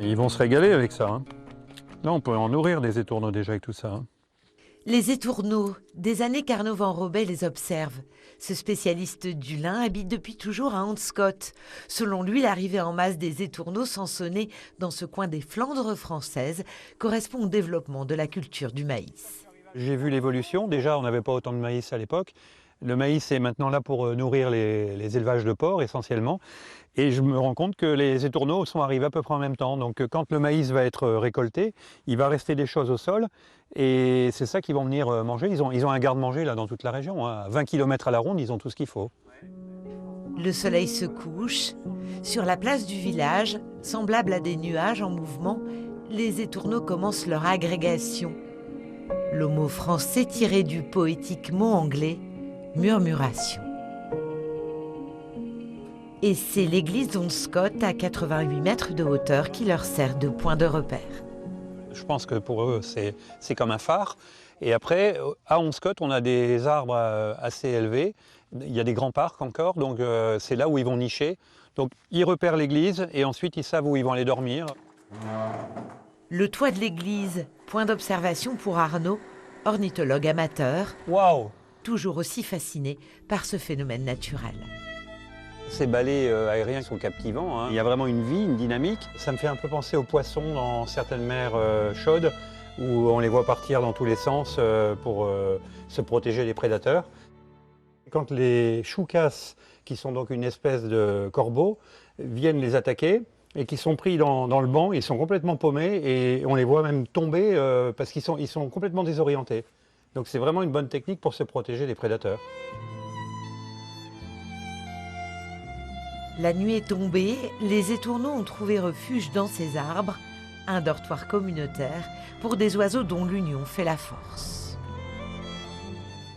Et ils vont se régaler avec ça, hein. Là, on peut en nourrir des étourneaux déjà avec tout ça, hein. Les étourneaux, des années qu'Arnaud Van Robey les observe. Ce spécialiste du lin habite depuis toujours à Anscott. Selon lui, l'arrivée en masse des étourneaux sansonnés dans ce coin des Flandres françaises correspond au développement de la culture du maïs. J'ai vu l'évolution. Déjà, on n'avait pas autant de maïs à l'époque. Le maïs est maintenant là pour nourrir les élevages de porcs essentiellement. Et je me rends compte que les étourneaux sont arrivés à peu près en même temps. Donc quand le maïs va être récolté, il va rester des choses au sol. Et c'est ça qu'ils vont venir manger. Ils ont un garde-manger là dans toute la région, hein. À 20 km à la ronde, ils ont tout ce qu'il faut. Le soleil se couche. Sur la place du village, semblable à des nuages en mouvement, les étourneaux commencent leur agrégation. Le mot français tiré du poétique mot anglais, murmuration. Et c'est l'église d'Onscott à 88 mètres de hauteur qui leur sert de point de repère. Je pense que pour eux, c'est comme un phare. Et après, à Onscott, on a des arbres assez élevés. Il y a des grands parcs encore, donc c'est là où ils vont nicher. Donc ils repèrent l'église et ensuite ils savent où ils vont aller dormir. Le toit de l'église, point d'observation pour Arnaud, ornithologue amateur, Waouh! toujours aussi fasciné par ce phénomène naturel. Ces balais aériens sont captivants, hein. Il y a vraiment une vie, une dynamique. Ça me fait un peu penser aux poissons dans certaines mers chaudes où on les voit partir dans tous les sens pour se protéger des prédateurs. Quand les choucas, qui sont donc une espèce de corbeau, viennent les attaquer et qui sont pris dans le banc, ils sont complètement paumés et on les voit même tomber parce qu'ils sont complètement désorientés. Donc c'est vraiment une bonne technique pour se protéger des prédateurs. La nuit est tombée, les étourneaux ont trouvé refuge dans ces arbres, un dortoir communautaire pour des oiseaux dont l'union fait la force.